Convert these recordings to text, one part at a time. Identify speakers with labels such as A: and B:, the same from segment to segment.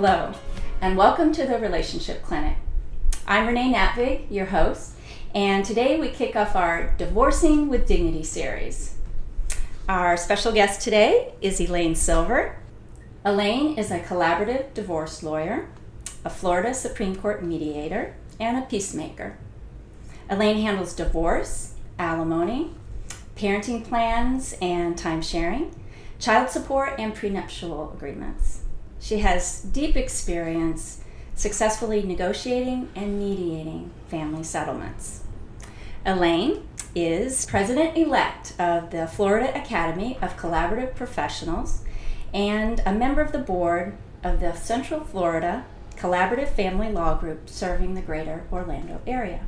A: Hello, and welcome to the Relationship Clinic. I'm Renee Natvig, your host, and today we kick off our Divorcing with Dignity series. Our special guest today is Elaine Silver. Elaine is a collaborative divorce lawyer, a Florida Supreme Court mediator, and a peacemaker. Elaine handles divorce, alimony, parenting plans and time sharing, child support, and prenuptial agreements. She has deep experience successfully negotiating and mediating family settlements. Elaine is president-elect of the Florida Academy of Collaborative Professionals and a member of the board of the Central Florida Collaborative Family Law Group serving the greater Orlando area.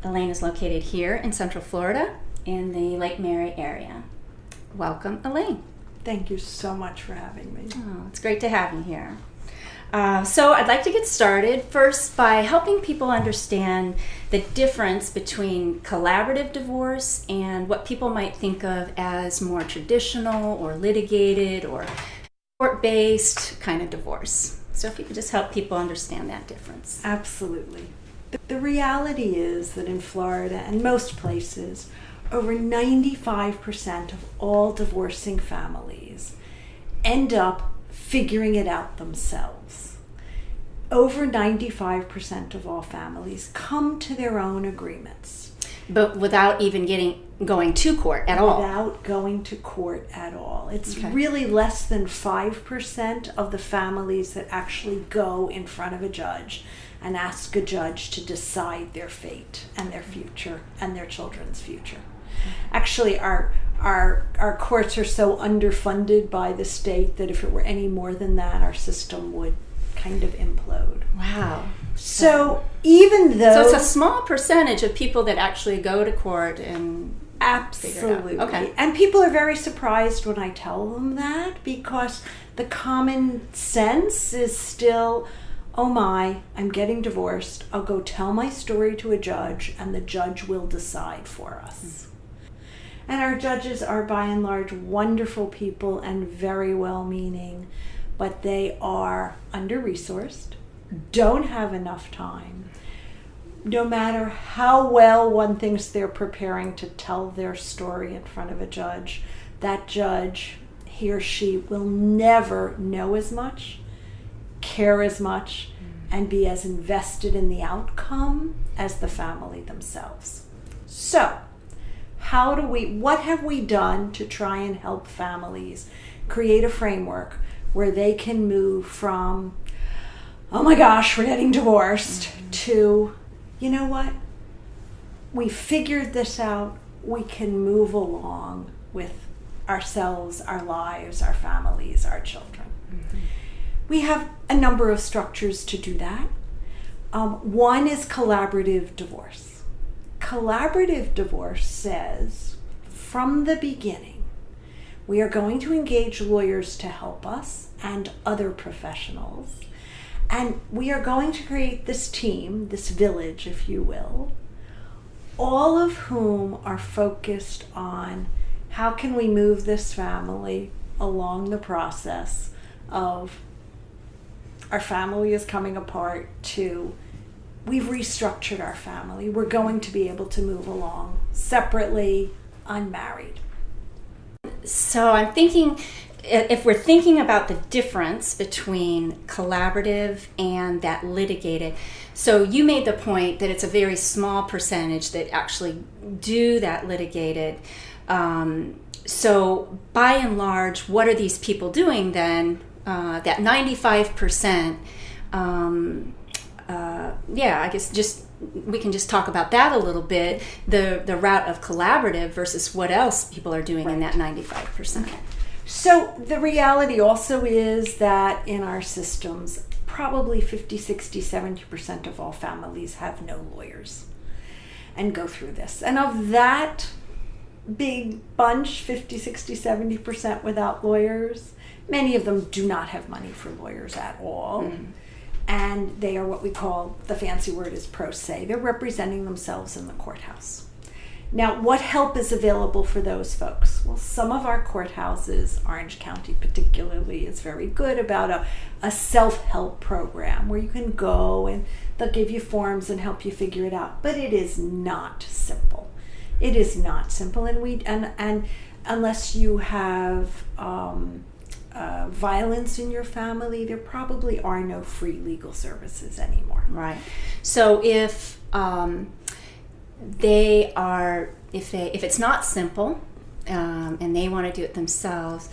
A: Elaine is located here in Central Florida in the Lake Mary area. Welcome, Elaine.
B: Thank you so much for having me.
A: Oh, it's great to have you here. So I'd like to get started first by helping people understand the difference between collaborative divorce and what people might think of as more traditional or litigated or court-based kind of divorce. So if you could just help people understand that difference.
B: Absolutely. The reality is that in Florida and most places, over 95% of all divorcing families end up figuring it out themselves. Over 95% of all families come to their own agreements.
A: But without even going to court at all?
B: Without going to court at all. It's really less than 5% of the families that actually go in front of a judge and ask a judge to decide their fate and their future and their children's future. Actually, our courts are so underfunded by the state that if it were any more than that, our system would kind of implode.
A: Wow.
B: So even though...
A: So it's a small percentage of people that actually go to court and
B: absolutely.
A: Figure it out. Okay.
B: And people are very surprised when I tell them that because the common sense is still, oh my, I'm getting divorced. I'll go tell my story to a judge and the judge will decide for us. And our judges are by and large wonderful people and very well-meaning, but they are under-resourced, don't have enough time. No matter how well one thinks they're preparing to tell their story in front of a judge, that judge, he or she, will never know as much, care as much, and be as invested in the outcome as the family themselves. So, what have we done to try and help families create a framework where they can move from, oh my gosh, we're getting divorced, to, you know what, we figured this out, we can move along with ourselves, our lives, our families, our children. Mm-hmm. We have a number of structures to do that. One is collaborative divorce. Collaborative divorce says, from the beginning, we are going to engage lawyers to help us and other professionals, and we are going to create this team, this village, if you will, all of whom are focused on how can we move this family along the process of our family is coming apart to we've restructured our family. We're going to be able to move along separately, unmarried.
A: So I'm thinking, if we're thinking about the difference between collaborative and that litigated, so you made the point that it's a very small percentage that actually do that litigated. So by and large, what are these people doing then? That 95%, I guess we can just talk about that a little bit, the route of collaborative versus what else people are doing in that 95%.
B: Okay. So the reality also is that in our systems, probably 50, 60, 70% of all families have no lawyers and go through this. And of that big bunch, 50, 60, 70% without lawyers, many of them do not have money for lawyers at all. Mm-hmm. And they are what we call, the fancy word is pro se. They're representing themselves in the courthouse. Now, what help is available for those folks? Well, some of our courthouses, Orange County particularly, is very good about a self-help program where you can go and they'll give you forms and help you figure it out. But it is not simple. It is not simple, and unless you have violence in your family, there probably are no free legal services anymore.
A: Right. So if if it's not simple and they want to do it themselves,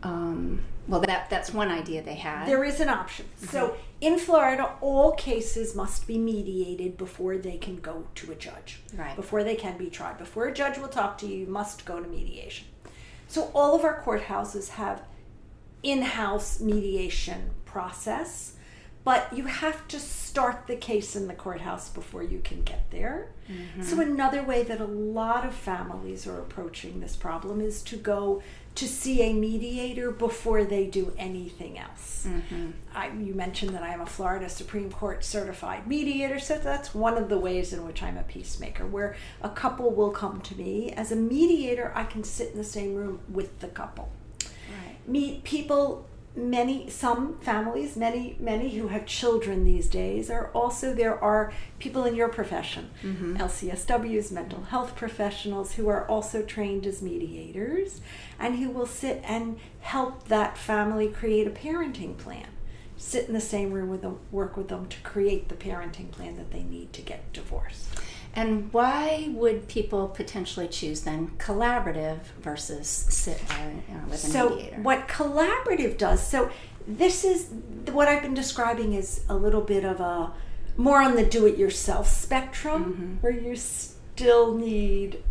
A: well, that's one idea they had.
B: There is an option. So in Florida, all cases must be mediated before they can go to a judge.
A: Right.
B: Before they can be tried. Before a judge will talk to you, you must go to mediation. So all of our courthouses have in-house mediation process, but you have to start the case in the courthouse before you can get there. So another way that a lot of families are approaching this problem is to go to see a mediator before they do anything else. You mentioned that I am a Florida Supreme Court certified mediator, so that's one of the ways in which I'm a peacemaker, where a couple will come to me. As a mediator, I can sit in the same room with the couple. Meet people, some families, many who have children these days there are people in your profession, LCSWs, mental health professionals, who are also trained as mediators and who will sit and help that family create a parenting plan. Sit in the same room with them, work with them to create the parenting plan that they need to get divorced.
A: And why would people potentially choose then collaborative versus sit with a mediator?
B: So what collaborative does, so this is what I've been describing is a little bit of a more on the do-it-yourself spectrum, where you still need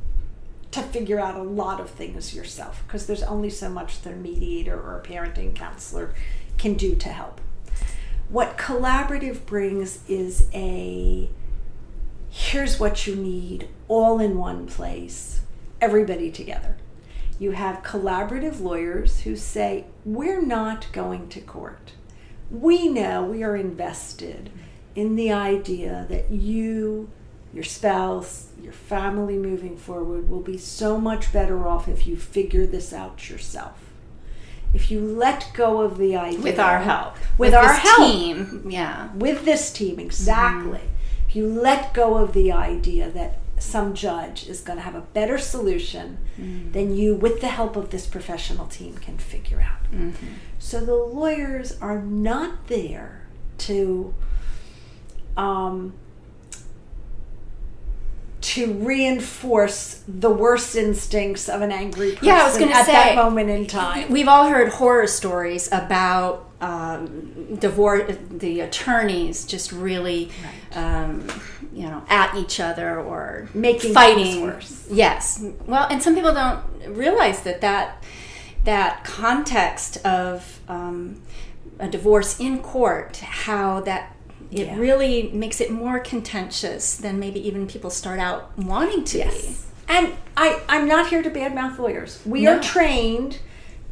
B: to figure out a lot of things yourself, because there's only so much that a mediator or a parenting counselor can do to help. What collaborative brings is here's what you need, all in one place, everybody together. You have collaborative lawyers who say, we're not going to court. We know we are invested in the idea that you, your spouse, your family moving forward will be so much better off if you figure this out yourself. If you let go of the idea.
A: With our help.
B: With our
A: this
B: help.
A: Team. Yeah.
B: With this team, exactly. If you let go of the idea that some judge is going to have a better solution than you, with the help of this professional team, can figure out. So the lawyers are not there to reinforce the worst instincts of an angry person that moment in time.
A: We've all heard horror stories about divorce, the attorneys just really, at each other or
B: making
A: fighting.
B: Things worse.
A: Yes. Well, and some people don't realize that context of a divorce in court, how that it really makes it more contentious than maybe even people start out wanting to be.
B: And I'm not here to badmouth lawyers. We are trained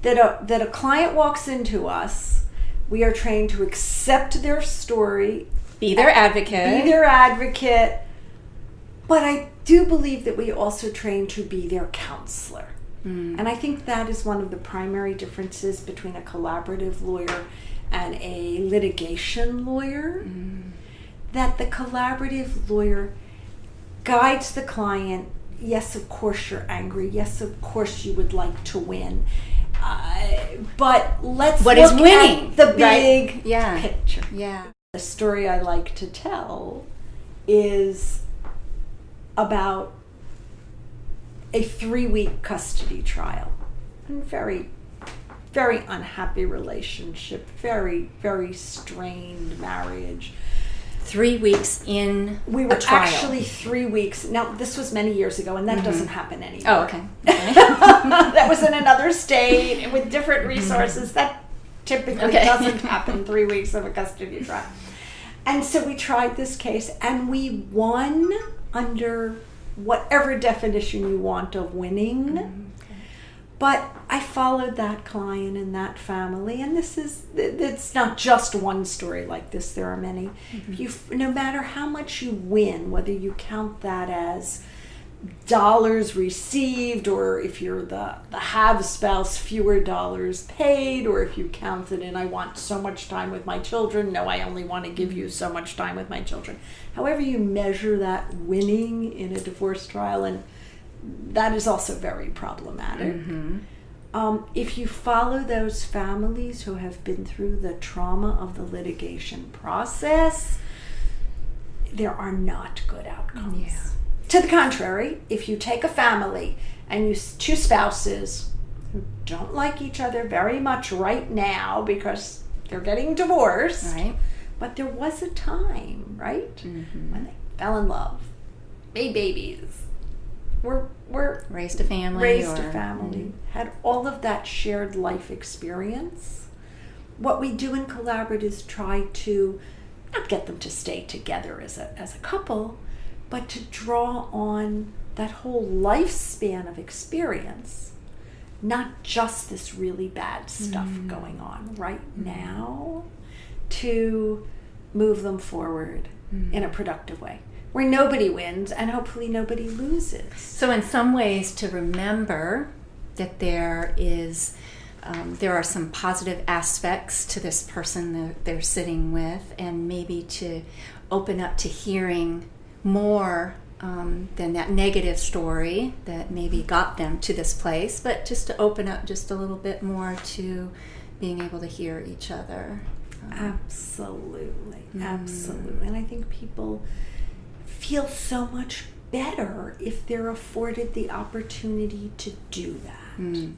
B: that a client walks into us. We are trained to accept their story,
A: be their advocate.
B: But I do believe that we also train to be their counselor. And I think that is one of the primary differences between a collaborative lawyer and a litigation lawyer. That the collaborative lawyer guides the client. Yes, of course you're angry. Yes, of course you would like to win. But let's look at the big picture. The story I like to tell is about a 3-week custody trial. And very, very unhappy relationship, very, very strained marriage.
A: 3 weeks in
B: We were
A: a trial.
B: actually 3 weeks. Now, this was many years ago, and that doesn't happen anymore.
A: Oh, okay.
B: That was in another state with different resources. That typically doesn't happen 3 weeks of a custody trial. And so we tried this case, and we won under whatever definition you want of winning. But I followed that client and that family, and it's not just one story like this. There are many. No matter how much you win, whether you count that as dollars received, or if you're the have spouse, fewer dollars paid, or if you count it in, I want so much time with my children, no, I only want to give you so much time with my children. However you measure that winning in a divorce trial, and that is also very problematic. If you follow those families who have been through the trauma of the litigation process, there are not good outcomes.
A: Yeah.
B: To the contrary, if you take a family and you two spouses who don't like each other very much right now because they're getting divorced,
A: Right.
B: but there was a time, right, when they fell in love, made babies, were
A: Raised a family.
B: had all of that shared life experience. What we do in Collaborate is try to not get them to stay together as a couple, but to draw on that whole lifespan of experience, not just this really bad stuff going on right now, to move them forward in a productive way, where nobody wins and hopefully nobody loses.
A: So in some ways, to remember that there are some positive aspects to this person that they're sitting with, and maybe to open up to hearing more than that negative story that maybe got them to this place, but just to open up just a little bit more to being able to hear each other.
B: Absolutely. And I think people feel so much better if they're afforded the opportunity to do that.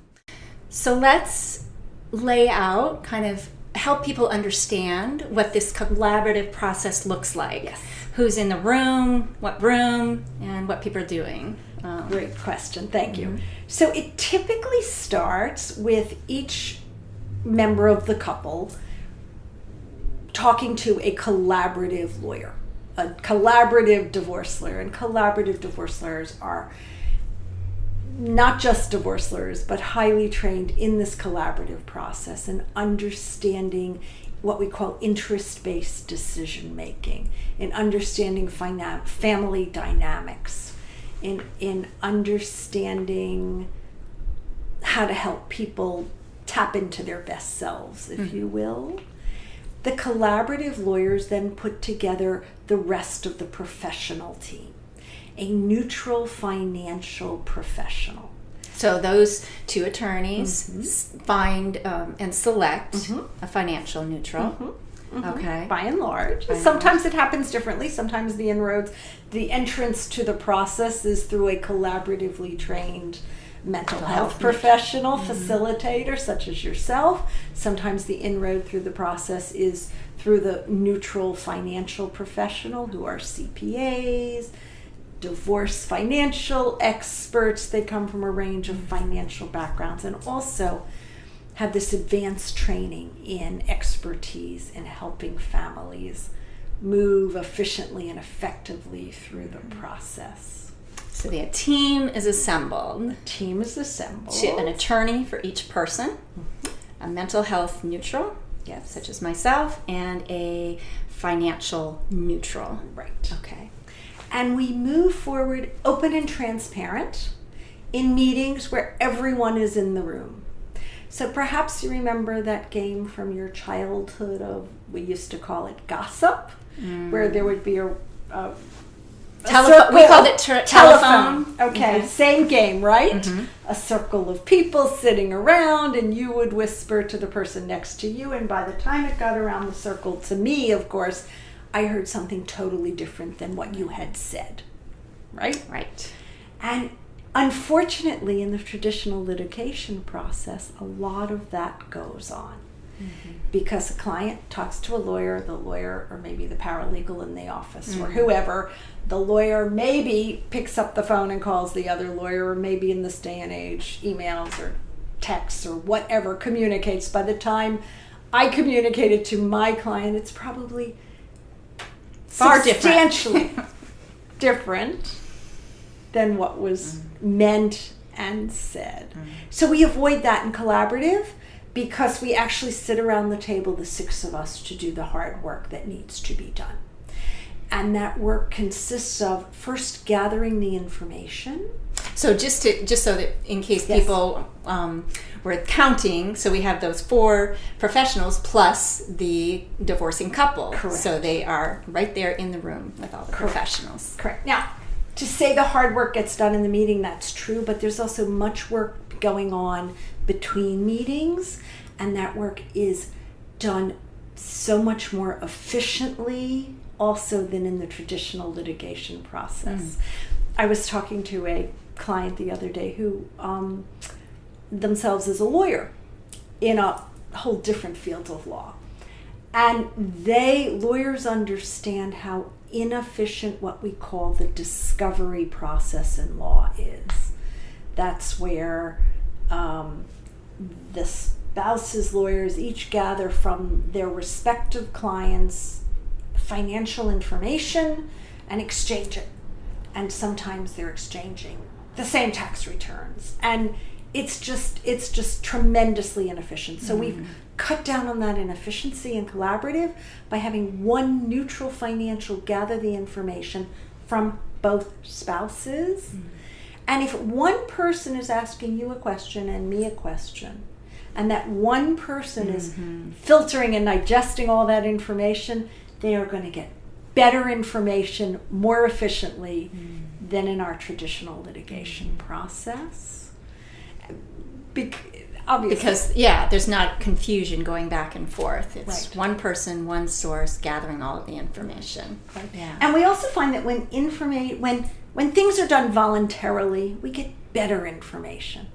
A: So let's lay out, kind of help people understand what this collaborative process looks like.
B: Yes.
A: Who's in the room, and what people are doing.
B: Great question. Thank you. So it typically starts with each member of the couple talking to a collaborative lawyer, a collaborative divorce lawyer. And collaborative divorce lawyers are not just divorce lawyers, but highly trained in this collaborative process and understanding what we call interest-based decision-making, in understanding family dynamics, in understanding how to help people tap into their best selves, if you will. The collaborative lawyers then put together the rest of the professional team, a neutral financial professional.
A: So those two attorneys find and select a financial neutral. Okay.
B: By and large. Sometimes it happens differently. Sometimes the entrance to the process is through a collaboratively trained mental health professional, facilitator, such as yourself. Sometimes the inroad through the process is through the neutral financial professional, who are CPAs, divorce financial experts. They come from a range of financial backgrounds and also have this advanced training in expertise in helping families move efficiently and effectively through the process.
A: So the team is assembled.
B: Team is assembled.
A: An attorney for each person, a mental health neutral,
B: Yes.
A: such as myself, and a financial neutral.
B: Right.
A: Okay.
B: And we move forward open and transparent in meetings where everyone is in the room. So perhaps you remember that game from your childhood of, we used to call it gossip, where there would be a
A: Telephone. We called it telephone.
B: Okay, same game, right? A circle of people sitting around, and you would whisper to the person next to you, and by the time it got around the circle to me, of course, I heard something totally different than what you had said, right?
A: Right.
B: And unfortunately, in the traditional litigation process, a lot of that goes on. Because a client talks to a lawyer, the lawyer, or maybe the paralegal in the office, or whoever, the lawyer maybe picks up the phone and calls the other lawyer, or maybe in this day and age, emails or texts or whatever communicates. By the time I communicated to my client, it's probably
A: Far
B: substantially different than what was meant and said. So we avoid that in collaborative, because we actually sit around the table, the six of us, to do the hard work that needs to be done. And that work consists of first gathering the information.
A: So just so that in case people were counting, so we have those 4 professionals plus the divorcing couple.
B: Correct.
A: So they are right there in the room with all the professionals.
B: Correct. Now, to say the hard work gets done in the meeting, that's true, but there's also much work going on between meetings, and that work is done so much more efficiently also than in the traditional litigation process. I was talking to a client the other day who themselves is a lawyer in a whole different field of law. And lawyers understand how inefficient what we call the discovery process in law is. That's where the spouses' lawyers each gather from their respective clients financial information and exchange it. And sometimes they're exchanging the same tax returns. And it's just tremendously inefficient. So we've cut down on that inefficiency and collaborative by having one neutral financial gather the information from both spouses. And if one person is asking you a question and me a question, and that one person is filtering and digesting all that information, they are going to get better information more efficiently than in our traditional litigation process. Obviously.
A: Because, there's not confusion going back and forth. It's one person, one source, gathering all of the information.
B: Right. Yeah. And we also find that when things are done voluntarily, we get better information.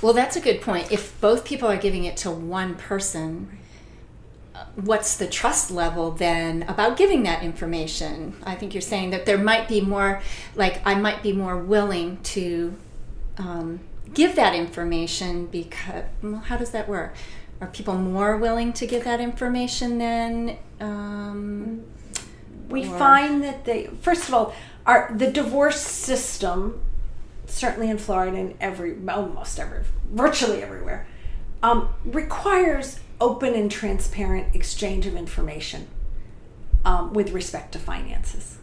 A: Well, that's a good point. If both people are giving it to one person, what's the trust level then about giving that information? I think you're saying that there might be more, like I might be more willing to give that information because, well, how does that work? Are people more willing to give that information then?
B: We find that first of all, the divorce system, certainly in Florida and virtually everywhere, requires open and transparent exchange of information with respect to finances.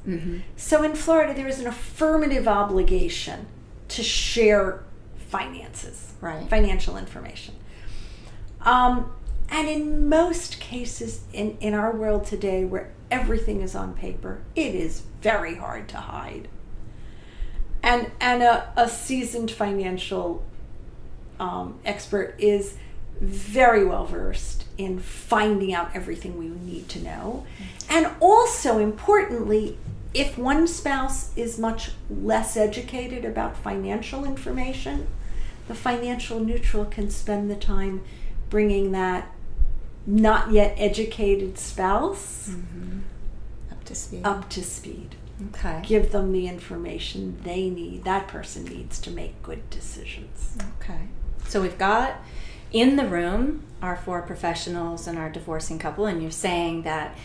B: So in Florida, there is an affirmative obligation to share finances, financial information. And in most cases in our world today where everything is on paper, it is very hard to hide. And a seasoned financial expert is very well versed in finding out everything we need to know. And also importantly, if one spouse is much less educated about financial information, the financial neutral can spend the time bringing that not yet educated spouse up to speed.
A: Okay.
B: Give them the information that person needs to make good decisions.
A: Okay. So we've got in the room our 4 professionals and our divorcing couple, and you're saying that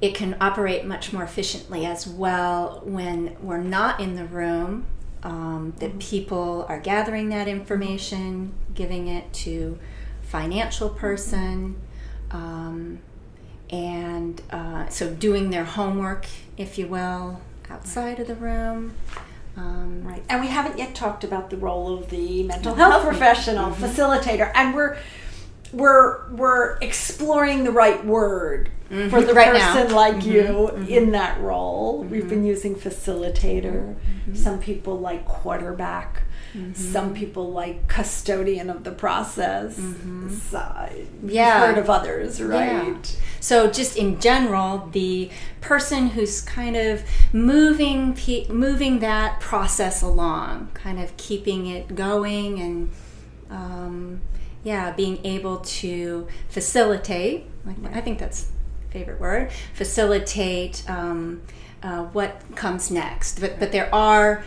A: it can operate much more efficiently as well when we're not in the room, that people are gathering that information, giving it to financial person, and so doing their homework, if you will, outside of the room.
B: Right. And we haven't yet talked about the role of the mental health professional, facilitator, and we're exploring the right word for the person like you in that role. We've been using facilitator. Some people like quarterback. Some people like custodian of the process. So, you've heard of others, right?
A: Yeah. So just in general, the person who's kind of moving that process along, kind of keeping it going and being able to facilitate, I think that's a favorite word, facilitate what comes next. But there are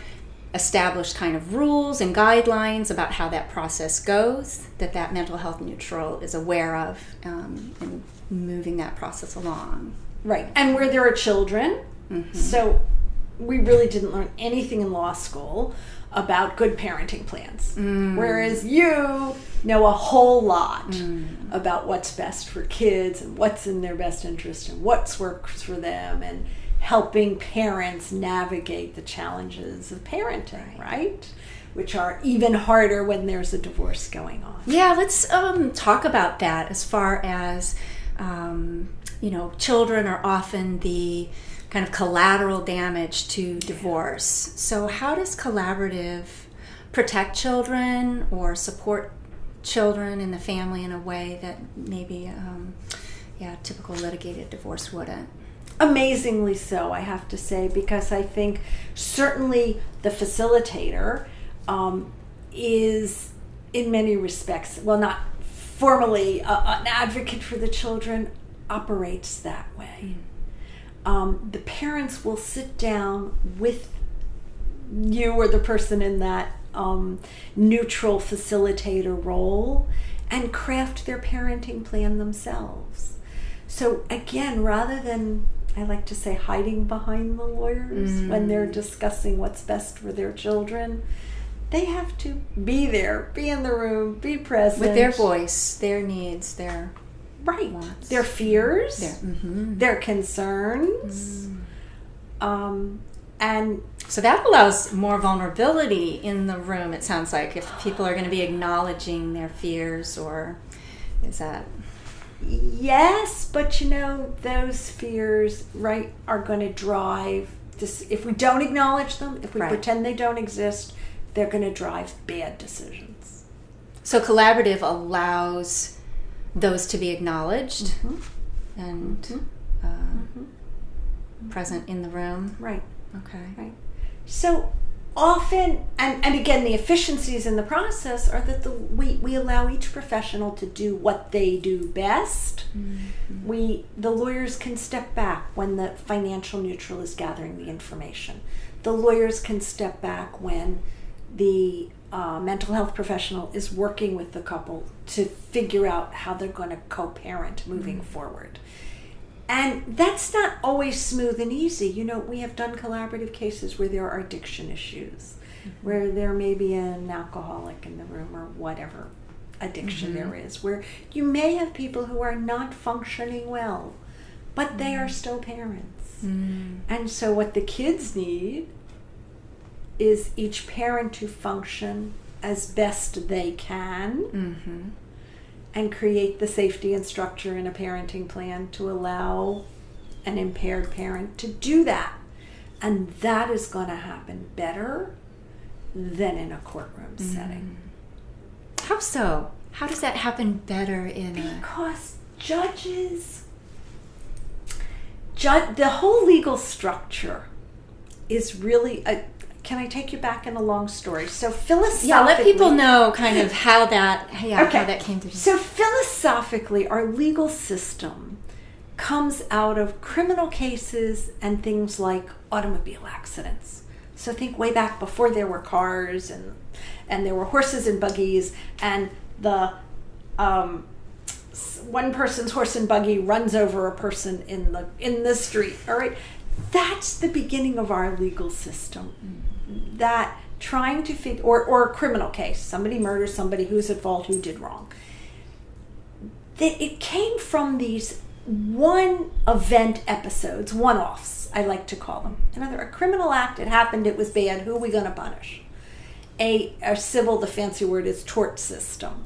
A: established kind of rules and guidelines about how that process goes that mental health neutral is aware of and moving that process along.
B: Right. And where there are children, so we really didn't learn anything in law school about good parenting plans, whereas you know a whole lot about what's best for kids and what's in their best interest and what works for them, helping parents navigate the challenges of parenting, right? Which are even harder when there's a divorce going on.
A: Yeah, let's talk about that as far as, children are often the kind of collateral damage to divorce. So how does collaborative protect children or support children in the family in a way that maybe typical litigated divorce wouldn't?
B: Amazingly so, I have to say, because I think certainly the facilitator is in many respects, well, not formally an advocate for the children, operates that way. The parents will sit down with you or the person in that neutral facilitator role and craft their parenting plan themselves. So again, rather than, I like to say, hiding behind the lawyers when they're discussing what's best for their children, they have to be there, be in the room, be present.
A: With their voice, their needs, their wants.
B: Their fears, their concerns. And
A: so that allows more vulnerability in the room, it sounds like, if people are going to be acknowledging their fears, or is that...
B: Yes, but those fears, right, are going to drive this. If we don't acknowledge them, if we pretend they don't exist, they're going to drive bad decisions.
A: So collaborative allows those to be acknowledged and present in the room.
B: Right.
A: Okay.
B: Right. So often, and again, the efficiencies in the process are that we allow each professional to do what they do best. The lawyers can step back when the financial neutral is gathering the information. The lawyers can step back when the mental health professional is working with the couple to figure out how they're going to co-parent moving forward. And that's not always smooth and easy. We have done collaborative cases where there are addiction issues, where there may be an alcoholic in the room or whatever addiction there is, where you may have people who are not functioning well, but they are still parents. And so what the kids need is each parent to function as best they can and create the safety and structure in a parenting plan to allow an impaired parent to do that. And that is going to happen better than in a courtroom setting.
A: How so? How does that happen better
B: Because judges, the whole legal structure is really can I take you back in a long story? So philosophically...
A: Yeah, let people know kind of how that came to be.
B: So philosophically, our legal system comes out of criminal cases and things like automobile accidents. So think way back before there were cars and there were horses and buggies, and the one person's horse and buggy runs over a person in the street. All right, that's the beginning of our legal system. That trying to figure, or a criminal case, somebody murders somebody, who's at fault, who did wrong. It came from these one-event episodes, one-offs, I like to call them. Another, a criminal act, it happened, it was bad, who are we going to punish? A civil, the fancy word is tort system.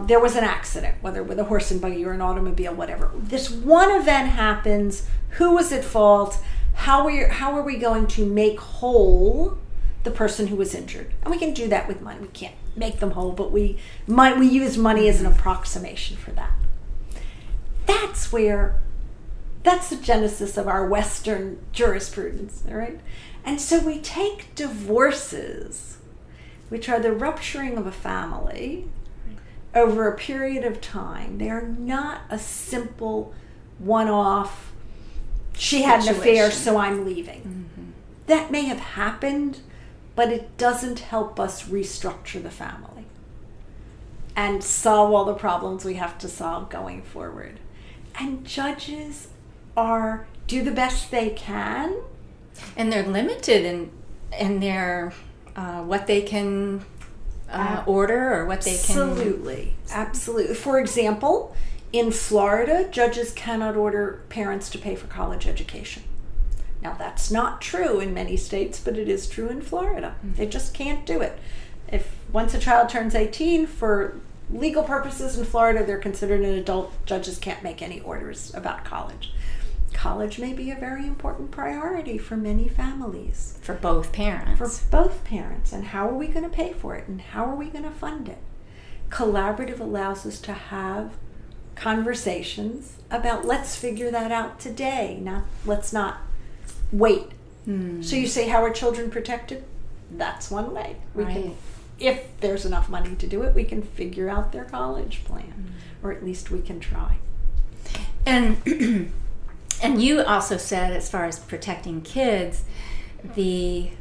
B: There was an accident, whether with a horse and buggy or an automobile, whatever. This one event happens, who was at fault? How are we going to make whole the person who was injured? And we can do that with money. We can't make them whole, but we use money as an approximation for that. That's the genesis of our Western jurisprudence, all right? And so we take divorces, which are the rupturing of a family over a period of time. They are not a simple one-off, she had an affair, so I'm leaving. That may have happened, but it doesn't help us restructure the family and solve all the problems we have to solve going forward. And judges do the best they can.
A: And they're limited in their what they can order or what they can...
B: Absolutely. For example, in Florida, judges cannot order parents to pay for college education. Now, that's not true in many states, but it is true in Florida. They just can't do it. If once a child turns 18, for legal purposes in Florida, they're considered an adult. Judges can't make any orders about college. College may be a very important priority for many families.
A: For both parents.
B: For both parents. And how are we going to pay for it? And how are we going to fund it? Collaborative allows us to have conversations about, let's figure that out today. Let's not wait. So you say, how are children protected? That's one way. We can, if there's enough money to do it, we can figure out their college plan, or at least we can try.
A: And and you also said, as far as protecting kids, the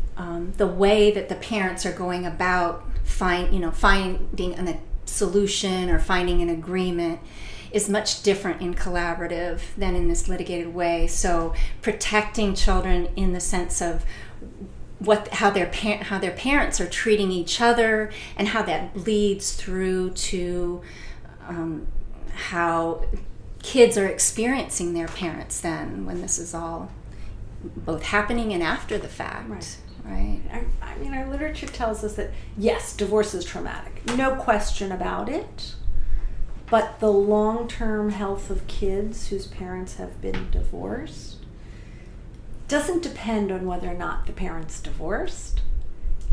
A: way that the parents are going about finding a solution or finding an agreement is much different in collaborative than in this litigated way. So protecting children in the sense of how their parents are treating each other, and how that leads through to how kids are experiencing their parents then, when this is all both happening and after the fact. Right.
B: I mean, our literature tells us that, yes, divorce is traumatic. No question about it. But the long-term health of kids whose parents have been divorced doesn't depend on whether or not the parents divorced.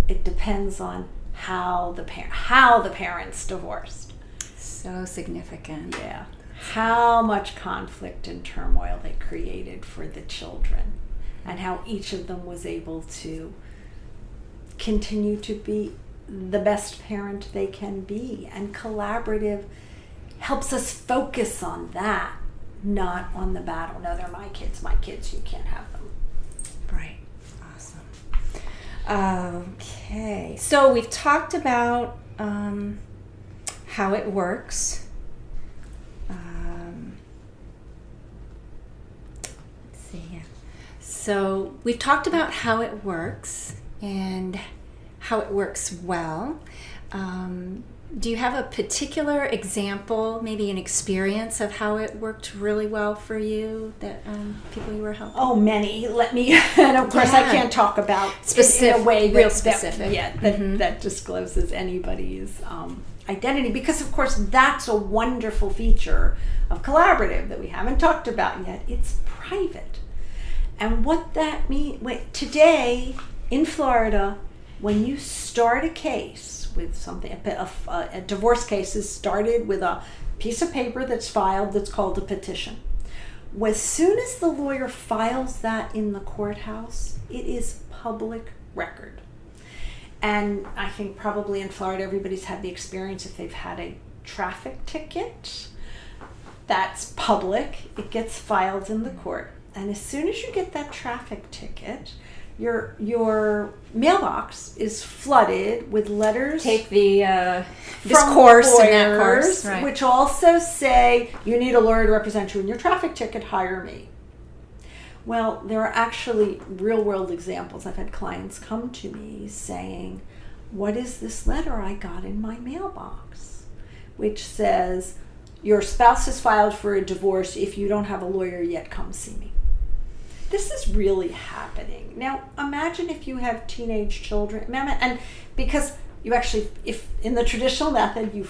B: It depends on how the parents divorced.
A: So significant.
B: Yeah. How much conflict and turmoil they created for the children, and how each of them was able to continue to be the best parent they can be. And collaborative helps us focus on that, not on the battle. No, they're my kids, you can't have them.
A: Right. Awesome. Okay. So we've talked about how it works. Let's see here. So we've talked about how it works and how it works well. Do you have a particular example, maybe an experience of how it worked really well for you, that people you were helping?
B: Oh, many. And of course I can't talk about
A: specific,
B: in a way
A: real specific.
B: That discloses anybody's identity, because of course that's a wonderful feature of collaborative that we haven't talked about yet. It's private. And what that means, today in Florida, when you start a case with something, a divorce case is started with a piece of paper that's filed that's called a petition. As soon as the lawyer files that in the courthouse, it is public record. And I think probably in Florida, everybody's had the experience, if they've had a traffic ticket, that's public. It gets filed in the court. And as soon as you get that traffic ticket, your mailbox is flooded with letters.
A: Take this course
B: lawyers,
A: and that course, right,
B: which also say, you need a lawyer to represent you in your traffic ticket, hire me. Well, there are actually real-world examples. I've had clients come to me saying, what is this letter I got in my mailbox? Which says, your spouse has filed for a divorce. If you don't have a lawyer yet, come see me. This is really happening. Now, imagine if you have teenage children, and because you actually, if in the traditional method,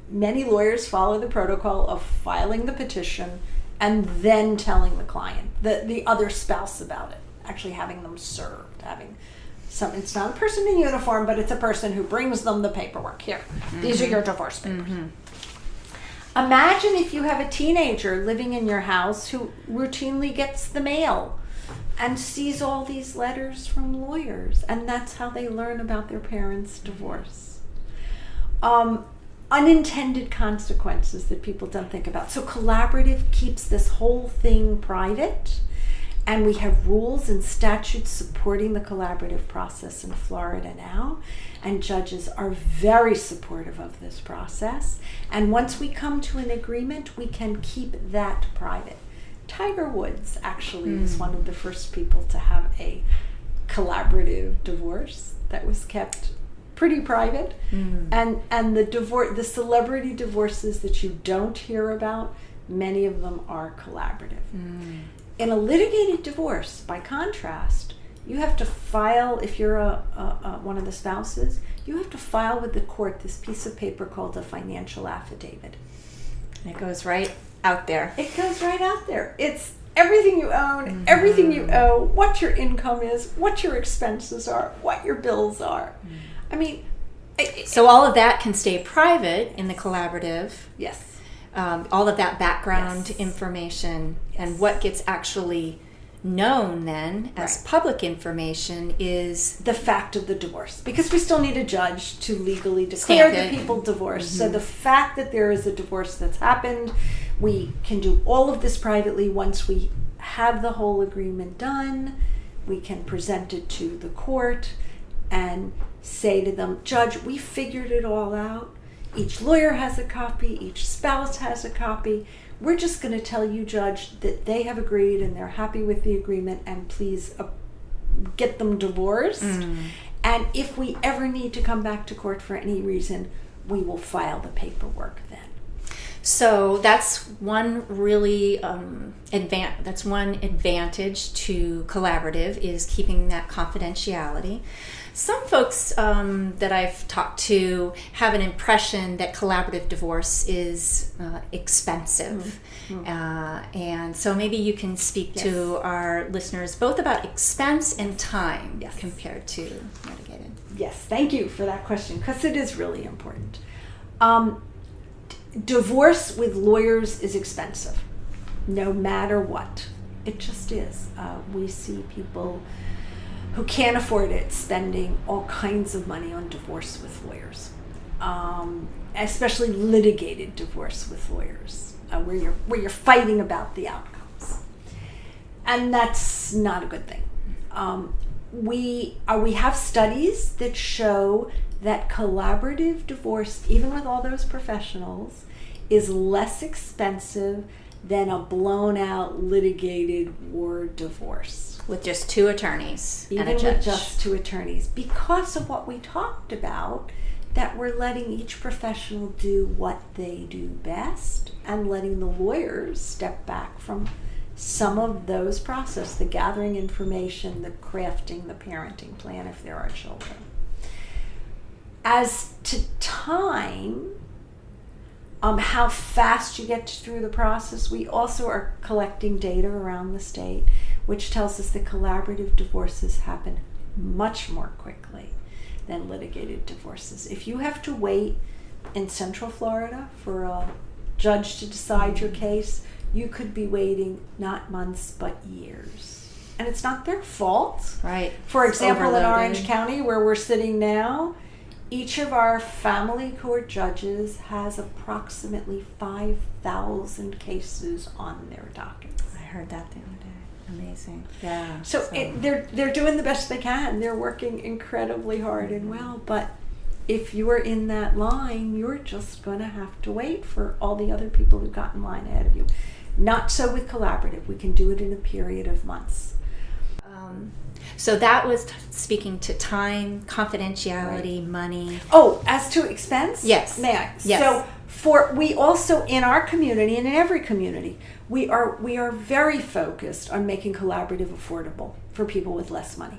B: many lawyers follow the protocol of filing the petition and then telling the client, the other spouse about it, actually having them served, it's not a person in uniform, but it's a person who brings them the paperwork. Here, these are your divorce papers. Imagine if you have a teenager living in your house who routinely gets the mail and sees all these letters from lawyers, and that's how they learn about their parents' divorce. Unintended consequences that people don't think about. So collaborative keeps this whole thing private, and we have rules and statutes supporting the collaborative process in Florida now, and judges are very supportive of this process. And once we come to an agreement, we can keep that private. Tiger Woods actually was one of the first people to have a collaborative divorce that was kept pretty private. And the celebrity divorces that you don't hear about, many of them are collaborative. In a litigated divorce, by contrast, you have to file, if you're one of the spouses, you have to file with the court this piece of paper called a financial affidavit.
A: It goes right out there.
B: It goes right out there. It's everything you own, everything you owe, what your income is, what your expenses are, what your bills are. I mean...
A: So all of that can stay private in the collaborative.
B: Yes.
A: All of that background information and what gets actually known then as public information is
B: the fact of the divorce, because we still need a judge to legally declare the people divorced. So the fact that there is a divorce that's happened, we can do all of this privately. Once we have the whole agreement done, we can present it to the court and say to them, Judge, we figured it all out. Each lawyer has a copy, each spouse has a copy. We're just going to tell you, Judge, that they have agreed and they're happy with the agreement, and please get them divorced. And if we ever need to come back to court for any reason, we will file the paperwork then.
A: So that's one really that's one advantage to collaborative, is keeping that confidentiality. Some folks that I've talked to have an impression that collaborative divorce is expensive. And so maybe you can speak to our listeners both about expense and time compared to litigated.
B: Yes, thank you for that question, because it is really important. Divorce with lawyers is expensive, no matter what. It just is. We see people who can't afford it spending all kinds of money on divorce with lawyers, especially litigated divorce with lawyers, where you're fighting about the outcomes, and that's not a good thing. We have studies that show that collaborative divorce, even with all those professionals, is less expensive than a blown-out litigated war divorce.
A: With just two attorneys
B: and a judge. Even with just two attorneys. Because of what we talked about, that we're letting each professional do what they do best and letting the lawyers step back from some of those processes, the gathering information, the crafting, the parenting plan if there are children. As to time, how fast you get through the process, we also are collecting data around the state, which tells us that collaborative divorces happen much more quickly than litigated divorces. If you have to wait in Central Florida for a judge to decide your case, you could be waiting not months but years. And it's not their fault.
A: Right.
B: For example, in Orange County, where we're sitting now, each of our family court judges has approximately 5,000 cases on their dockets.
A: I heard that the other day. Amazing. Yeah.
B: So they're doing the best they can. They're working incredibly hard and well. But if you are in that line, you're just going to have to wait for all the other people who got in line ahead of you. Not so with collaborative. We can do it in a period of months.
A: So that was speaking to time, confidentiality, money.
B: Oh, as to expense?
A: Yes.
B: May I?
A: Yes.
B: So we also, in our community and in every community, we are very focused on making collaborative affordable for people with less money.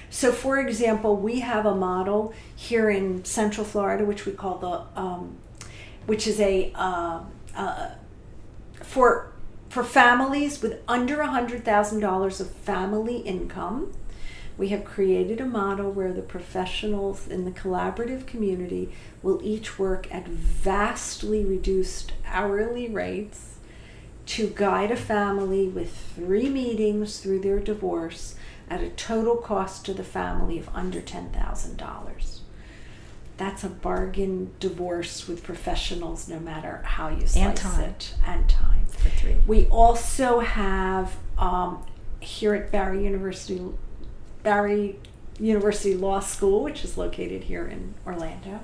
B: So, for example, we have a model here in Central Florida, which we call which is for families with under $100,000 of family income. We have created a model where the professionals in the collaborative community will each work at vastly reduced hourly rates to guide a family with 3 meetings through their divorce at a total cost to the family of under $10,000. That's a bargain divorce with professionals, no matter how you slice it. And time.
A: For 3.
B: We also have here at Barry University Law School, which is located here in Orlando,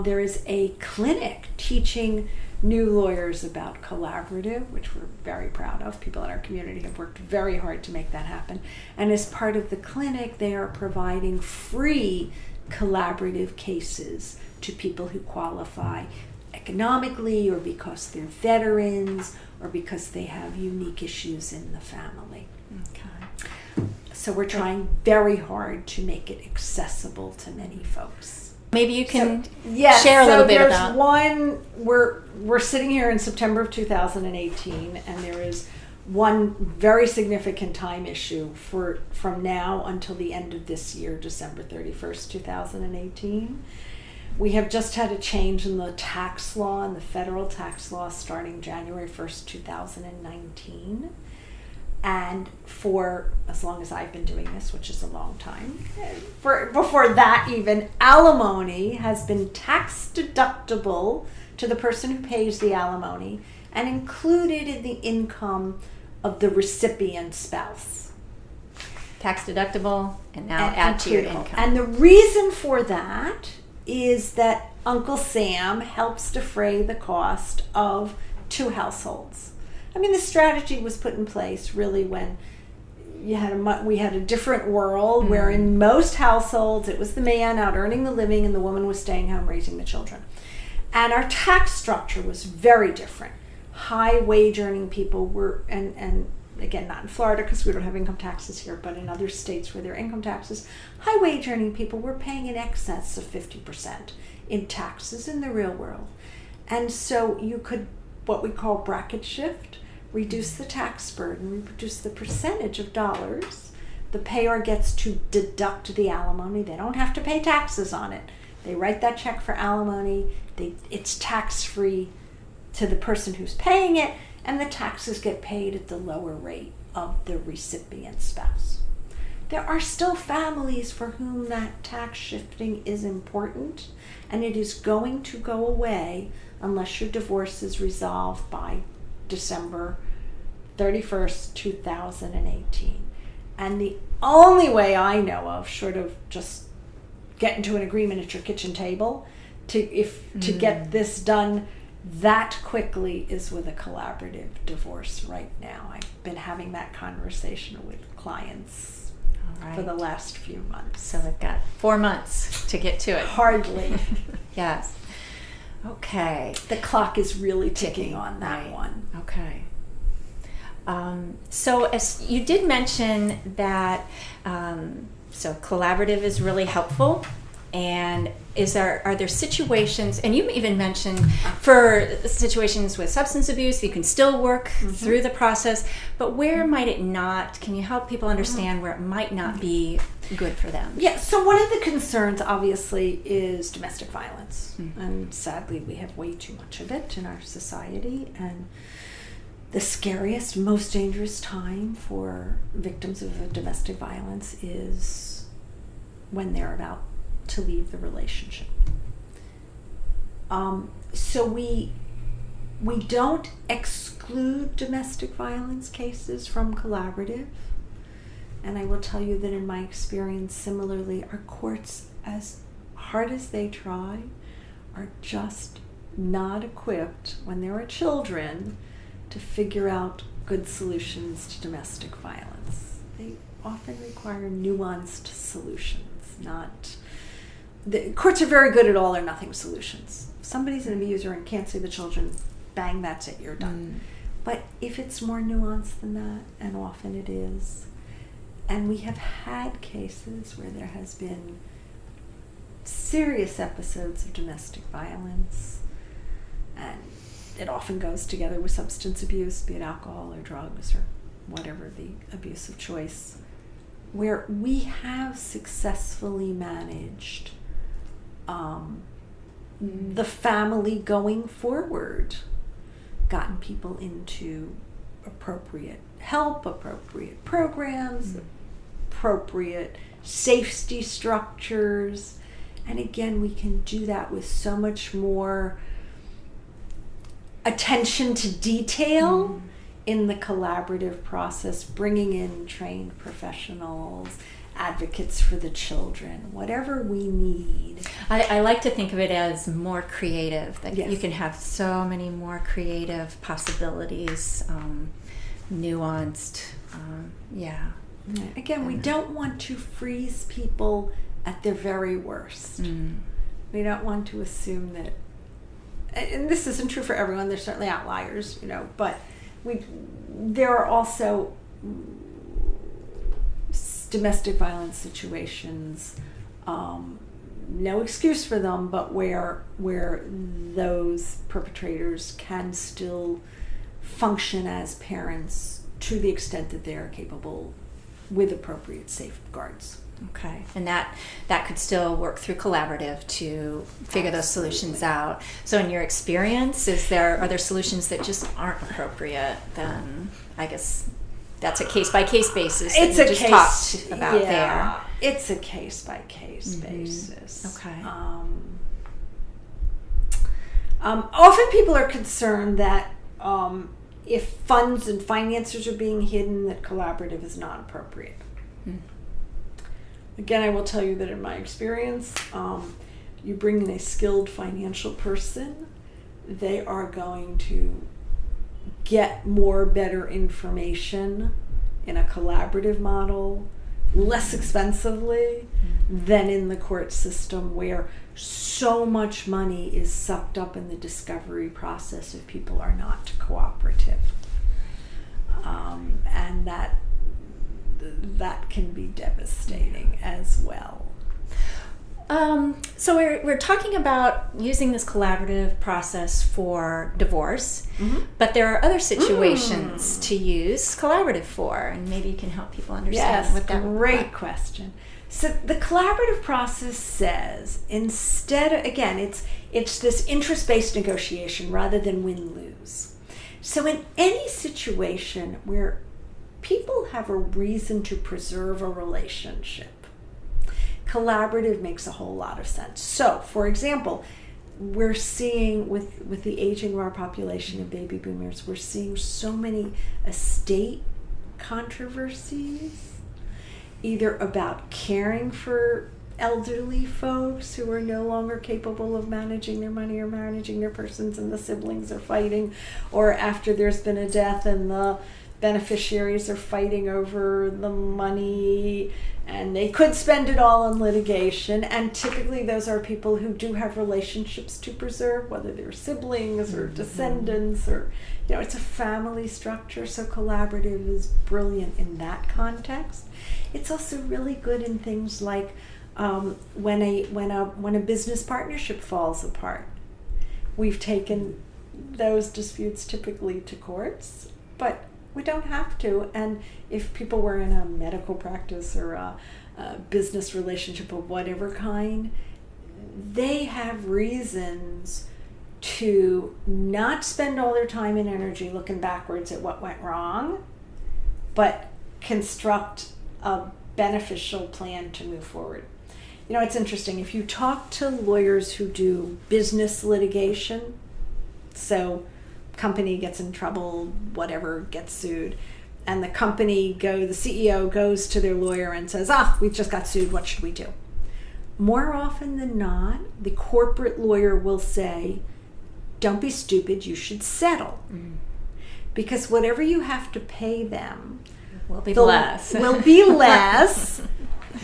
B: there is a clinic teaching new lawyers about collaborative, which we're very proud of. People in our community have worked very hard to make that happen. And as part of the clinic, they are providing free collaborative cases to people who qualify economically, or because they're veterans, or because they have unique issues in the family.
A: Okay.
B: So we're trying very hard to make it accessible to many folks.
A: Maybe you can share a little bit about.
B: We're sitting here in September of 2018, and there is one very significant time issue from now until the end of this year, December 31st, 2018. We have just had a change in the tax law, in the federal tax law, starting January 1st, 2019. And for as long as I've been doing this, which is a long time, before that even, alimony has been tax deductible to the person who pays the alimony and included in the income of the recipient spouse.
A: Tax deductible, and now add to your income.
B: And the reason for that is that Uncle Sam helps defray the cost of 2 households. I mean, the strategy was put in place really when we had a different world where in most households it was the man out earning the living and the woman was staying home raising the children. And our tax structure was very different. High wage earning people were, and again, not in Florida because we don't have income taxes here, but in other states where there are income taxes, high wage earning people were paying in excess of 50% in taxes in the real world. And so you could, what we call bracket shift, reduce the tax burden, reduce the percentage of dollars. The payer gets to deduct the alimony. They don't have to pay taxes on it. They write that check for alimony. It's tax-free to the person who's paying it, and the taxes get paid at the lower rate of the recipient spouse. There are still families for whom that tax shifting is important, and it is going to go away unless your divorce is resolved by December 31st, 2018. And the only way I know of, short of just getting to an agreement at your kitchen table, to get this done that quickly is with a collaborative divorce right now. I've been having that conversation with clients for the last few months.
A: So we've got 4 months to get to it.
B: Hardly.
A: Yes. Okay.
B: The clock is really ticking on that one.
A: Okay. So as you did mention that, so collaborative is really helpful. And are there situations, and you even mentioned for situations with substance abuse, you can still work through the process, but where might it not? Can you help people understand where it might not be good for them?
B: Yeah, so one of the concerns obviously is domestic violence. And sadly we have way too much of it in our society, and the scariest, most dangerous time for victims of domestic violence is when they're about to leave the relationship. So we don't exclude domestic violence cases from collaborative, and I will tell you that in my experience, similarly, our courts, as hard as they try, are just not equipped when there are children to figure out good solutions to domestic violence. They often require nuanced solutions, not... The courts are very good at all or nothing solutions. If somebody's an abuser and can't see the children, bang, that's it, you're done. But if it's more nuanced than that, and often it is, and we have had cases where there has been serious episodes of domestic violence, and it often goes together with substance abuse, be it alcohol or drugs or whatever the abuse of choice, where we have successfully managed the family going forward, gotten people into appropriate help, appropriate programs, appropriate safety structures. And again, we can do that with so much more attention to detail in the collaborative process, bringing in trained professionals, advocates for the children, whatever we need.
A: I like to think of it as more creative, that you can have so many more creative possibilities, nuanced,
B: Again, we don't want to freeze people at their very worst. We don't want to assume that and this isn't true for everyone, there's certainly outliers, but there are also domestic violence situations, no excuse for them, but where those perpetrators can still function as parents to the extent that they are capable with appropriate safeguards.
A: Okay, and that could still work through collaborative to figure those solutions out. So in your experience, are there solutions that just aren't appropriate? Then I guess that's a case-by-case basis that you just talked about there.
B: It's a case-by-case basis.
A: Okay.
B: Often people are concerned that if funds and finances are being hidden, that collaborative is not appropriate. Again, I will tell you that in my experience, you bring in a skilled financial person, they are going to get better information in a collaborative model less expensively than in the court system, where so much money is sucked up in the discovery process if people are not cooperative. And that can be devastating as well.
A: So we're talking about using this collaborative process for divorce, but there are other situations to use collaborative for, and maybe you can help people understand what that would be.
B: Great question. So the collaborative process says, instead of, again, it's this interest-based negotiation rather than win-lose. So in any situation where people have a reason to preserve a relationship, collaborative makes a whole lot of sense. So, for example, we're seeing with the aging of our population of baby boomers, we're seeing so many estate controversies, either about caring for elderly folks who are no longer capable of managing their money or managing their persons and the siblings are fighting, or after there's been a death and the beneficiaries are fighting over the money and they could spend it all on litigation, and typically those are people who do have relationships to preserve, whether they're siblings or descendants, or it's a family structure. So collaborative is brilliant in that context. It's also really good in things like when a business partnership falls apart. We've taken those disputes typically to courts, but we don't have to. And if people were in a medical practice or a business relationship of whatever kind, they have reasons to not spend all their time and energy looking backwards at what went wrong, but construct a beneficial plan to move forward. It's interesting. If you talk to lawyers who do business litigation, so company gets in trouble, whatever, gets sued, and the CEO goes to their lawyer and says, we just got sued, what should we do? More often than not, the corporate lawyer will say, don't be stupid, you should settle. Because whatever you have to pay them
A: will be less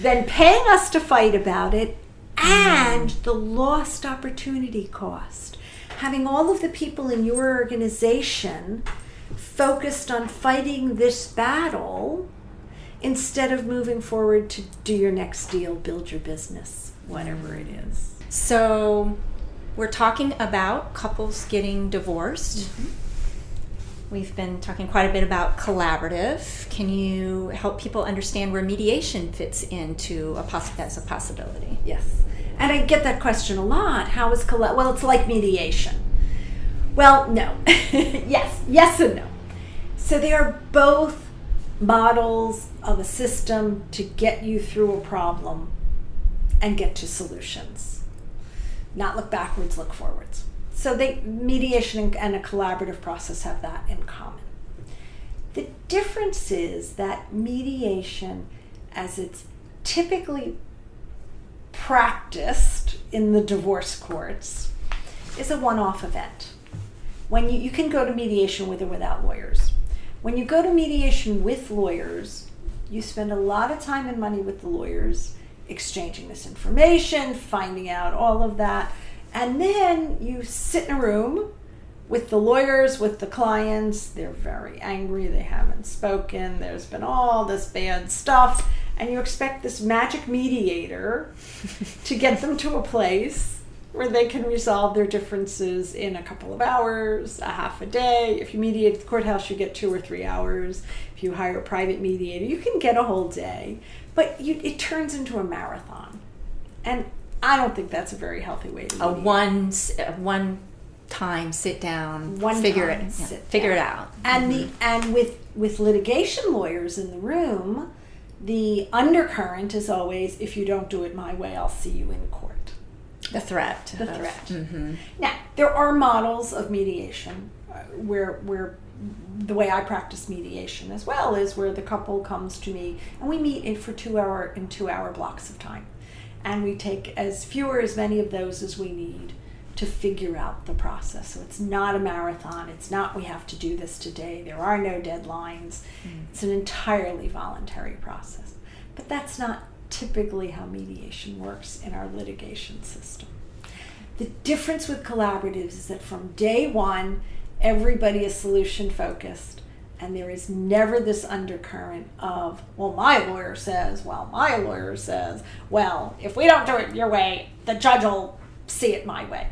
B: than paying us to fight about it, and the lost opportunity cost. Having all of the people in your organization focused on fighting this battle instead of moving forward to do your next deal, build your business, whatever it is.
A: So we're talking about couples getting divorced. We've been talking quite a bit about collaborative. Can you help people understand where mediation fits into as a possibility?
B: Yes. And I get that question a lot. How is well, it's like mediation. Well, no. Yes and no. So they are both models of a system to get you through a problem and get to solutions. Not look backwards, look forwards. So mediation and a collaborative process have that in common. The difference is that mediation, as it's typically practiced in the divorce courts, is a one-off event. When you can go to mediation with or without lawyers. When you go to mediation with lawyers, you spend a lot of time and money with the lawyers, exchanging this information, finding out all of that, And then you sit in a room with the lawyers, with the clients. They're very angry. They haven't spoken. There's been all this bad stuff. And you expect this magic mediator to get them to a place where they can resolve their differences in a couple of hours, a half a day. If you mediate at the courthouse, you get 2 or 3 hours. If you hire a private mediator, you can get a whole day. But it turns into a marathon. And I don't think that's a very healthy way to mediate.
A: A one time sit down, figure it out.
B: And and with litigation lawyers in the room, the undercurrent is always, if you don't do it my way, I'll see you in court.
A: The threat.
B: Mm-hmm. Now, there are models of mediation where the way I practice mediation as well is where the couple comes to me and we meet for 2 hour blocks of time. And we take as many of those as we need to figure out the process. So it's not a marathon. It's not we have to do this today. There are no deadlines. It's an entirely voluntary process. But that's not typically how mediation works in our litigation system. The difference with collaboratives is that from day one, everybody is solution focused, and there is never this undercurrent of, well, my lawyer says, well, if we don't do it your way, the judge will see it my way.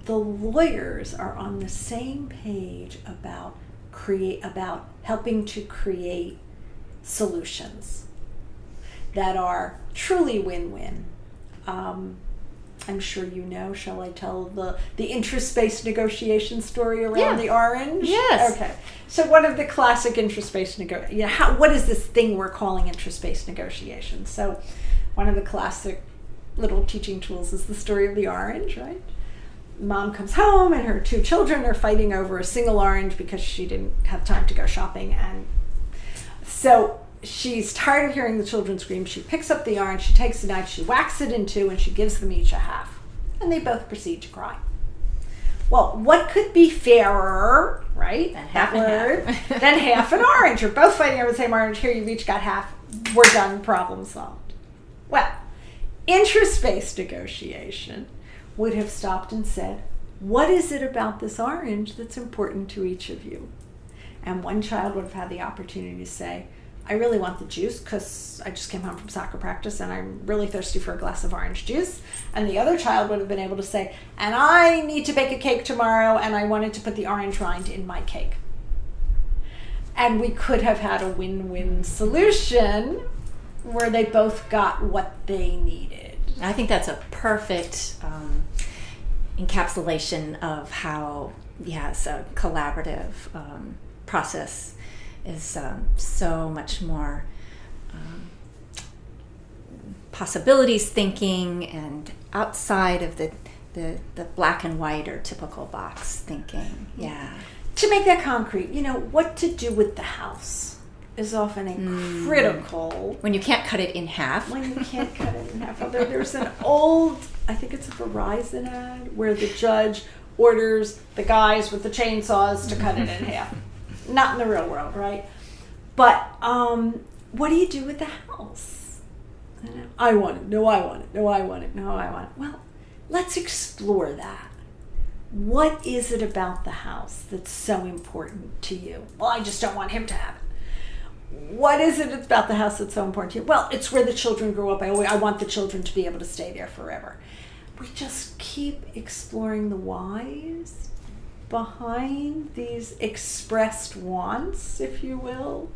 B: The lawyers are on the same page about helping to create solutions that are truly win-win. I'm sure you know. Shall I tell the interest-based negotiation story around the orange?
A: Yes.
B: Okay. So one of the classic interest-based what is this thing we're calling interest-based negotiations? So one of the classic little teaching tools is the story of the orange, right? Mom comes home and her 2 children are fighting over a single orange because she didn't have time to go shopping, and so she's tired of hearing the children scream. She picks up the orange, she takes a knife, she whacks it in 2, and she gives them each a half. And they both proceed to cry. Well, what could be fairer, right?
A: Than half and half.
B: Than half an orange. You're both fighting over the same orange. Here, you've each got half. We're done. Problem solved. Well, interest-based negotiation would have stopped and said, what is it about this orange that's important to each of you? And one child would have had the opportunity to say, I really want the juice because I just came home from soccer practice and I'm really thirsty for a glass of orange juice. And the other child would have been able to say, and I need to bake a cake tomorrow and I wanted to put the orange rind in my cake. And we could have had a win-win solution where they both got what they needed.
A: I think that's a perfect encapsulation of how, a collaborative process is so much more possibilities thinking and outside of the black and white or typical box thinking. Yeah.
B: To make that concrete, what to do with the house is often a critical...
A: When you can't cut it in half.
B: Although there's an old, I think it's a Verizon ad, where the judge orders the guys with the chainsaws to cut it in half. Not in the real world, right? But what do you do with the house? I want it. No, I want it. No, I want it. No, I want it. Well, let's explore that. What is it about the house that's so important to you? Well, I just don't want him to have it. What is it about the house that's so important to you? Well, it's where the children grew up. I want the children to be able to stay there forever. We just keep exploring the whys behind these expressed wants, if you will,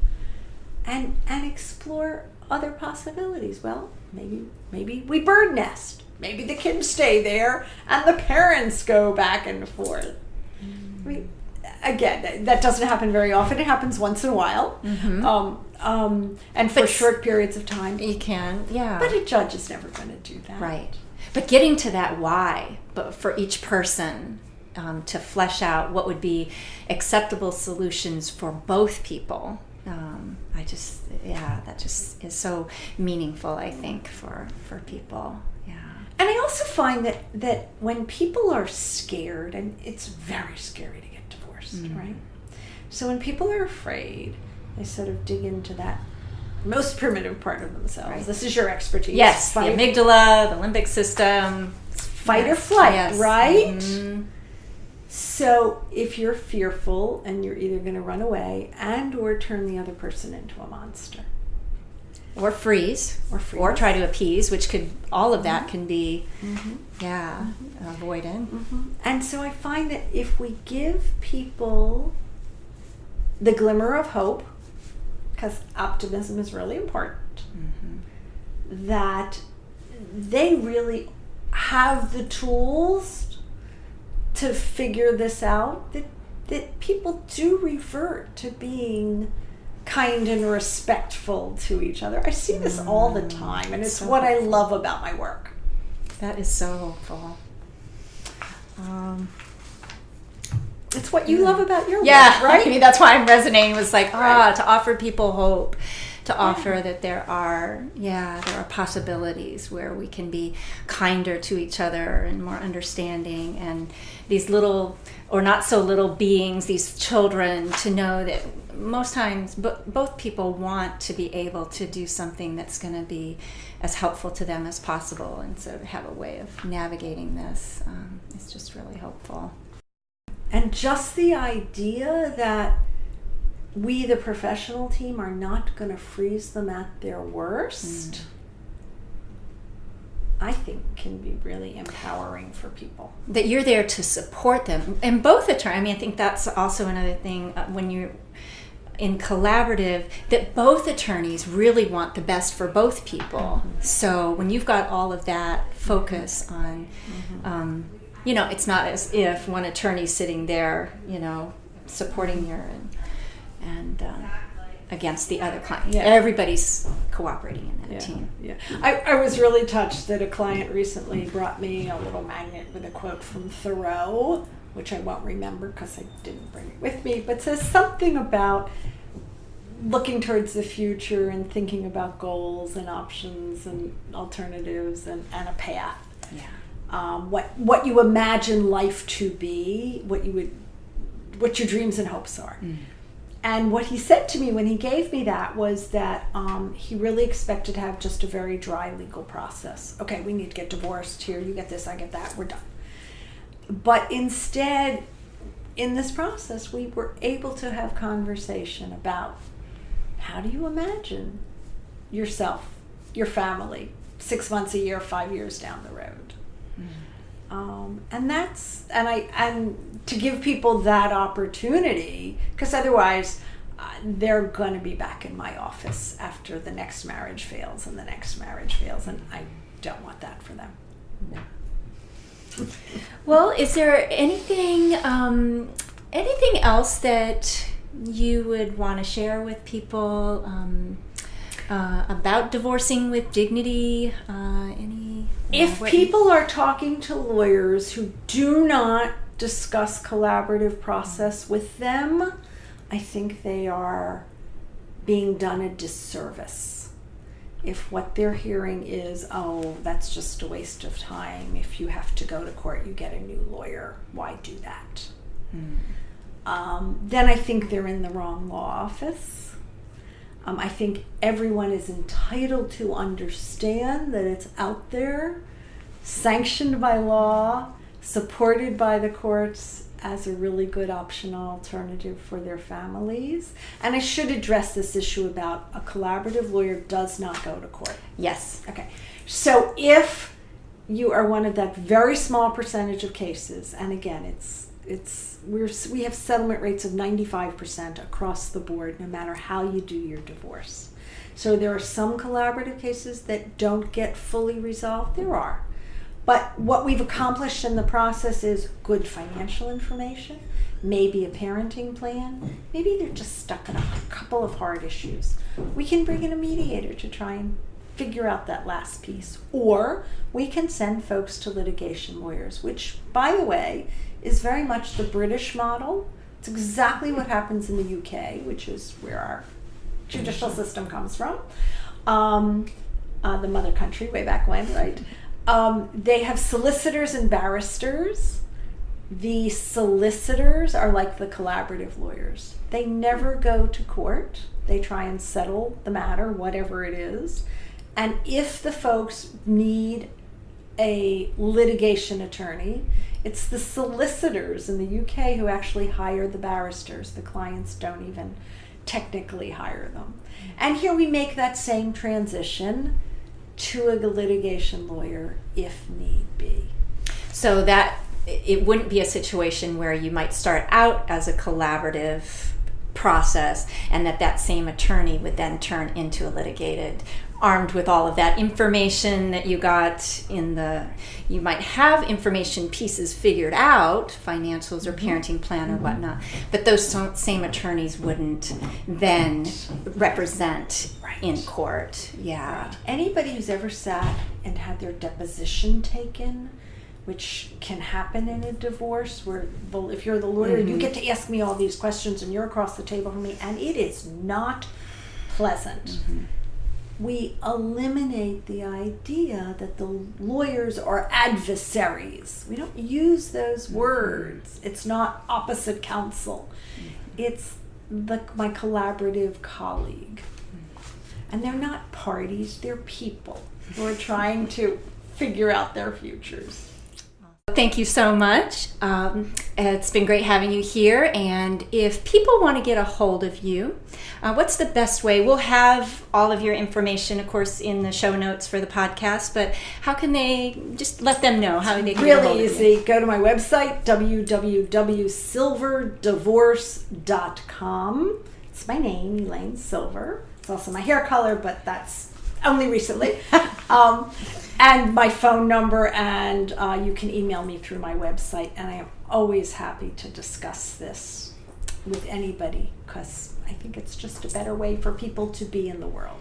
B: and explore other possibilities. Well, maybe we bird nest. Maybe the kids stay there and the parents go back and forth. I mean, again, that doesn't happen very often. It happens once in a while, and for short periods of time.
A: You can, yeah.
B: But a judge is never going to do that,
A: right? But getting to that why, but for each person. To flesh out what would be acceptable solutions for both people. That just is so meaningful, I think, for people. Yeah.
B: And I also find that when people are scared, and it's very scary to get divorced, right? So when people are afraid, they sort of dig into that most primitive part of themselves. Right. This is your expertise.
A: Yes, the amygdala, the limbic system.
B: fight or flight,
A: yes.
B: right?
A: Mm-hmm.
B: So if you're fearful and you're either going to run away and or turn the other person into a monster.
A: Or freeze. Or try to appease, which could, all of that can be, avoided.
B: Mm-hmm. And so I find that if we give people the glimmer of hope, because optimism is really important, that they really have the tools to figure this out, that people do revert to being kind and respectful to each other. I see this all the time, and it's
A: so
B: what
A: helpful.
B: I love about my work.
A: That is so helpful.
B: It's what you love about your work,
A: right?
B: right?
A: I mean, that's why I'm resonating with like, to offer people hope, to offer that there are possibilities where we can be kinder to each other and more understanding, and these little or not so little beings, these children, to know that most times both people want to be able to do something that's going to be as helpful to them as possible, and so to have a way of navigating this is just really helpful.
B: And just the idea that we, the professional team, are not going to freeze them at their worst, I think can be really empowering for people.
A: That you're there to support them. And both attorneys, I mean, I think that's also another thing when you're in collaborative, that both attorneys really want the best for both people. So when you've got all of that focus on, it's not as if one attorney's sitting there, supporting your and against the other client. Yeah. Everybody's cooperating in that team.
B: Yeah. I was really touched that a client recently brought me a little magnet with a quote from Thoreau, which I won't remember because I didn't bring it with me, but says something about looking towards the future and thinking about goals and options and alternatives and a path.
A: Yeah.
B: What you imagine life to be, what your dreams and hopes are. And what he said to me when he gave me that was that he really expected to have just a very dry legal process. Okay, we need to get divorced. Here, you get this, I get that, we're done. But instead, in this process, we were able to have conversation about how do you imagine yourself, your family, 6 months, a year, 5 years down the road. And to give people that opportunity, because otherwise they're going to be back in my office after the next marriage fails and the next marriage fails, and I don't want that for them.
A: No. Well, is there anything else that you would want to share with people about divorcing with dignity?
B: If people are talking to lawyers who do not discuss collaborative process with them, I think they are being done a disservice. If what they're hearing is, oh, that's just a waste of time. If you have to go to court, you get a new lawyer. Why do that? Then I think they're in the wrong law office. I think everyone is entitled to understand that it's out there, sanctioned by law, supported by the courts as a really good optional alternative for their families. And I should address this issue about a collaborative lawyer does not go to court.
A: Yes.
B: Okay. So if you are one of that very small percentage of cases, and again, we have settlement rates of 95% across the board, no matter how you do your divorce. So there are some collaborative cases that don't get fully resolved. There are. But what we've accomplished in the process is good financial information, maybe a parenting plan, maybe they're just stuck in a couple of hard issues. We can bring in a mediator to try and figure out that last piece. Or we can send folks to litigation lawyers, which, by the way, is very much the British model. It's exactly what happens in the UK, which is where our judicial system comes from. The mother country, way back when, right? They have solicitors and barristers. The solicitors are like the collaborative lawyers. They never go to court. They try and settle the matter, whatever it is. And if the folks need a litigation attorney. It's the solicitors in the UK who actually hire the barristers. The clients don't even technically hire them. And here we make that same transition to a litigation lawyer if need be.
A: So that it wouldn't be a situation where you might start out as a collaborative process and that same attorney would then turn into a litigated, armed with all of that information that you got you might have information pieces figured out, financials or parenting plan or whatnot, but those same attorneys wouldn't then represent in court. Yeah.
B: Right. Anybody who's ever sat and had their deposition taken, which can happen in a divorce, where if you're the lawyer, you get to ask me all these questions and you're across the table from me, and it is not pleasant. We eliminate the idea that the lawyers are adversaries. We don't use those words. It's not opposite counsel. It's my collaborative colleague. And they're not parties, they're people who are trying to figure out their futures.
A: Thank you so much. It's been great having you here. And if people want to get a hold of you, what's the best way? We'll have all of your information, of course, in the show notes for the podcast, but how can they just let them know how they can get a hold of you?
B: Really easy. Go to my website, www.silver.divorce.com. It's my name, Elaine Silver. It's also my hair color, but that's only recently. And my phone number, and you can email me through my website, and I am always happy to discuss this with anybody because I think it's just a better way for people to be in the world.